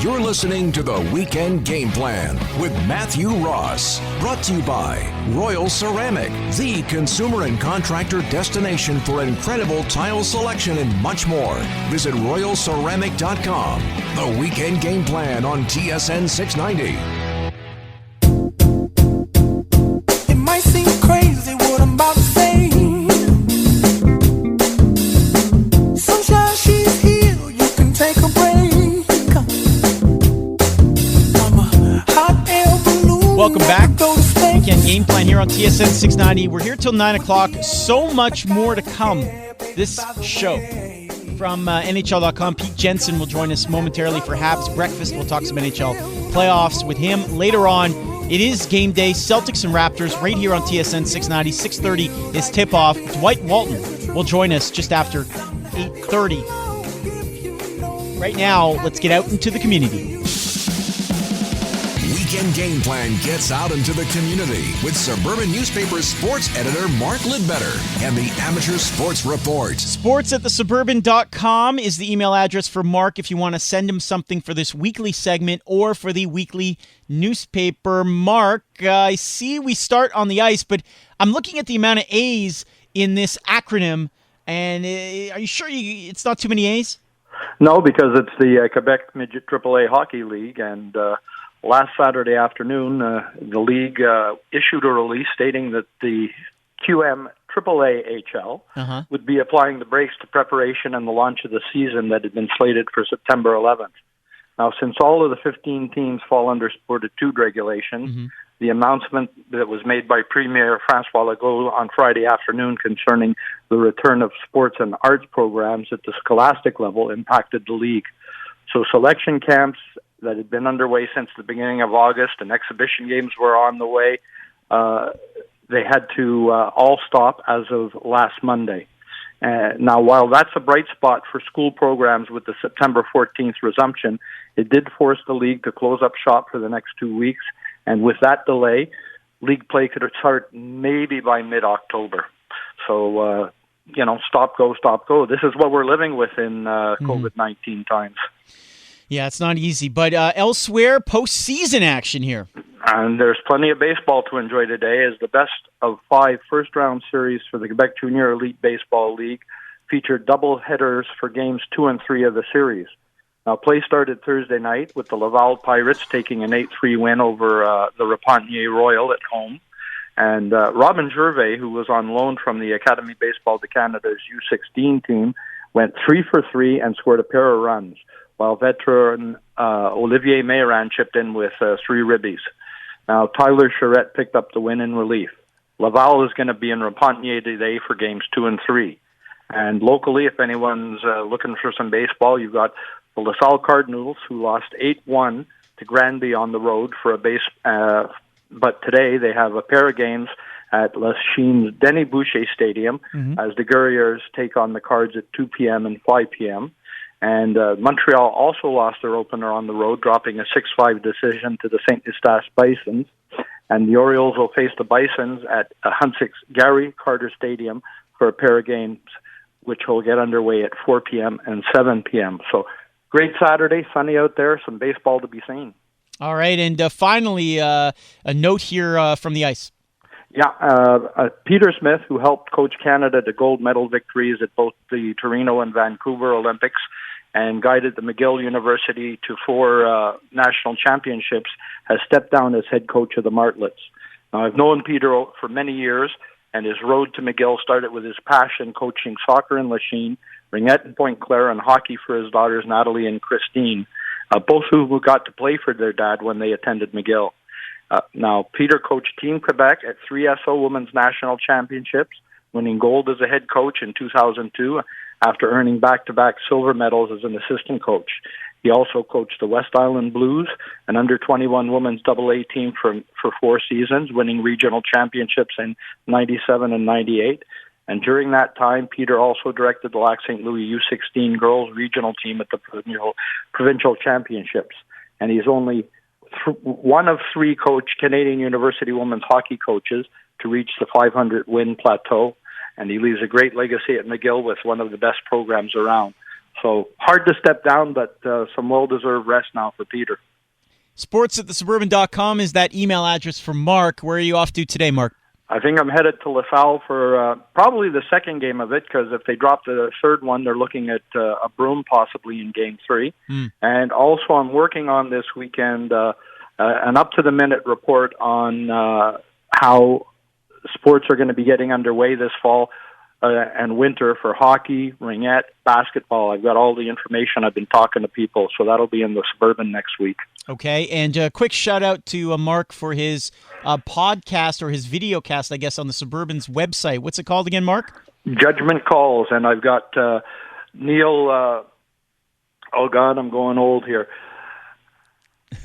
You're listening to the Weekend Game Plan with Matthew Ross. Brought to you by Royal Ceramic, the consumer and contractor destination for incredible tile selection and much more. Visit royalceramic.com. The Weekend Game Plan on TSN 690. It might seem crazy what I'm about to say. Sunshine, she's here. You can take a break. Welcome back. Weekend Game Plan here on TSN 690. We're here till 9 o'clock. So much more to come this show. From NHL.com, Pete Jensen will join us momentarily for Habs Breakfast. We'll talk some NHL playoffs with him later on. It is game day. Celtics and Raptors right here on TSN 690. 6:30 is tip-off. Dwight Walton will join us just after 8:30. Right now, let's get out into the community. Weekend Game Plan gets out into the community with Suburban Newspaper's sports editor Mark Lidbetter and the Amateur Sports Report. Sports@thesuburban.com is the email address for Mark if you want to send him something for this weekly segment or for the weekly newspaper. Mark, I see we start on the ice, but I'm looking at the amount of A's in this acronym, and are you sure it's not too many A's? No, because it's the Quebec Midget AAA Hockey League, and last Saturday afternoon, the league issued a release stating that the QM AAA-HL would be applying the brakes to preparation and the launch of the season that had been slated for September 11th. Now, since all of the 15 teams fall under Sport 2 regulations, the announcement that was made by Premier François Legault on Friday afternoon concerning the return of sports and arts programs at the scholastic level impacted the league. So selection camps that had been underway since the beginning of August and exhibition games were on the way, they had to all stop as of last Monday. Now, while that's a bright spot for school programs with the September 14th resumption, it did force the league to close up shop for the next 2 weeks. And with that delay, league play could start maybe by mid-October. So, stop, go, stop, go. This is what we're living with in COVID-19 times. Yeah, it's not easy. But elsewhere, postseason action here. And there's plenty of baseball to enjoy today as the best of 5 first-round series for the Quebec Junior Elite Baseball League featured double headers for games 2 and 3 of the series. Now, play started Thursday night with the Laval Pirates taking an 8-3 win over the Repentigny Royal at home. And Robin Gervais, who was on loan from the Academy Baseball de Canada's U16 team, went 3 for 3 and scored a pair of runs, while veteran Olivier Mayran chipped in with 3 ribbies. Now, Tyler Charette picked up the win in relief. Laval is going to be in Repentigny today for games 2 and 3. And locally, if anyone's looking for some baseball, you've got the LaSalle Cardinals, who lost 8-1 to Granby on the road for a base. But today they have a pair of games at Lachine's Denis Boucher Stadium as the Guerriers take on the Cards at 2 p.m. and 5 p.m. And Montreal also lost their opener on the road, dropping a 6-5 decision to the St. Eustache Bisons. And the Orioles will face the Bisons at Huntsick's Gary Carter Stadium for a pair of games, which will get underway at 4 p.m. and 7 p.m. So great Saturday, sunny out there, some baseball to be seen. All right, and finally, a note here from the ice. Yeah, Peter Smith, who helped coach Canada to gold medal victories at both the Torino and Vancouver Olympics and guided the McGill University to 4 national championships, has stepped down as head coach of the Martlets. Now, I've known Peter for many years, and his road to McGill started with his passion coaching soccer in Lachine, ringette in Pointe Claire, and hockey for his daughters Natalie and Christine, both who got to play for their dad when they attended McGill. Now, Peter coached Team Quebec at 3 SO Women's National Championships, winning gold as a head coach in 2002 after earning back-to-back silver medals as an assistant coach. He also coached the West Island Blues, an under-21 women's AA team for 4 seasons, winning regional championships in 97 and 98. And during that time, Peter also directed the Lac St. Louis U16 girls regional team at the provincial championships. And he's only one of 3 Canadian University women's hockey coaches to reach the 500-win plateau. And he leaves a great legacy at McGill with one of the best programs around. So hard to step down, but some well-deserved rest now for Peter. Sports at thesuburban.com is that email address for Mark. Where are you off to today, Mark? I think I'm headed to LaSalle for probably the second game of it, because if they drop the third one, they're looking at a Broom possibly in Game 3. And also I'm working on this weekend an up-to-the-minute report on how sports are going to be getting underway this fall and winter for hockey, ringette, basketball. I've got all the information. I've been talking to people, so that'll be in the Suburban next week. Okay, and a quick shout-out to Mark for his podcast, or his video cast, I guess, on the Suburban's website. What's it called again, Mark? Judgment Calls, and I've got Neil, oh God, I'm going old here.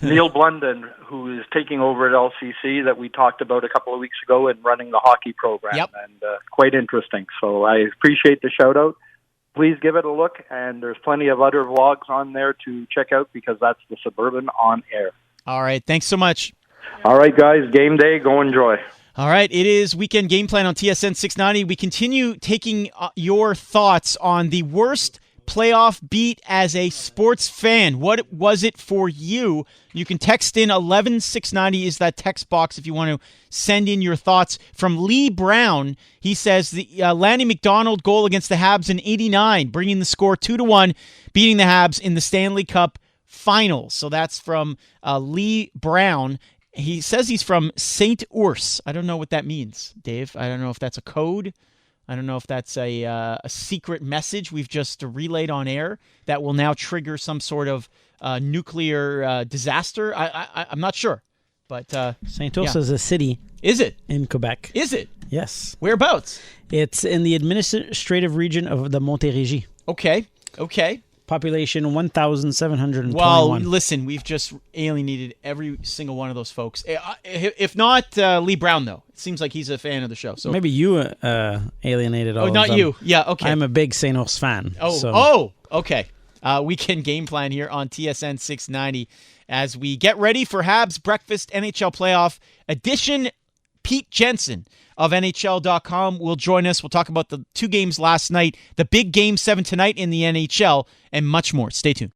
Neil Blunden, who is taking over at LCC, that we talked about a couple of weeks ago, and running the hockey program. Yep. And quite interesting. So I appreciate the shout-out. Please give it a look, and there's plenty of other vlogs on there to check out, because that's the Suburban on air. All right, thanks so much. All right, guys, game day. Go enjoy. All right, it is Weekend Game Plan on TSN 690. We continue taking your thoughts on the worst playoff beat as a sports fan. What was it for you? You can text in 11690 is that text box if you want to send in your thoughts. From Lee Brown, he says the Lanny McDonald goal against the Habs in '89, bringing the score 2-1, beating the Habs in the Stanley Cup Finals. So that's from Lee Brown. He says he's from St. Urs. I don't know what that means, Dave. I don't know if that's a code. I don't know if that's a secret message we've just relayed on air that will now trigger some sort of nuclear disaster. I'm not sure. But St. Urs is a city. Is it? In Quebec. Is it? Yes. Whereabouts? It's in the administrative region of the Montérégie. Okay. Population 1,721. Well, listen, we've just alienated every single one of those folks. If not Lee Brown, though. It seems like he's a fan of the show. So maybe you alienated all of them. Oh, not you. Yeah, okay. I'm a big St. Urs fan. Okay. Weekend Game Plan here on TSN 690 as we get ready for Habs Breakfast NHL Playoff Edition. Pete Jensen of NHL.com will join us. We'll talk about the two games last night, the big Game 7 tonight in the NHL, and much more. Stay tuned.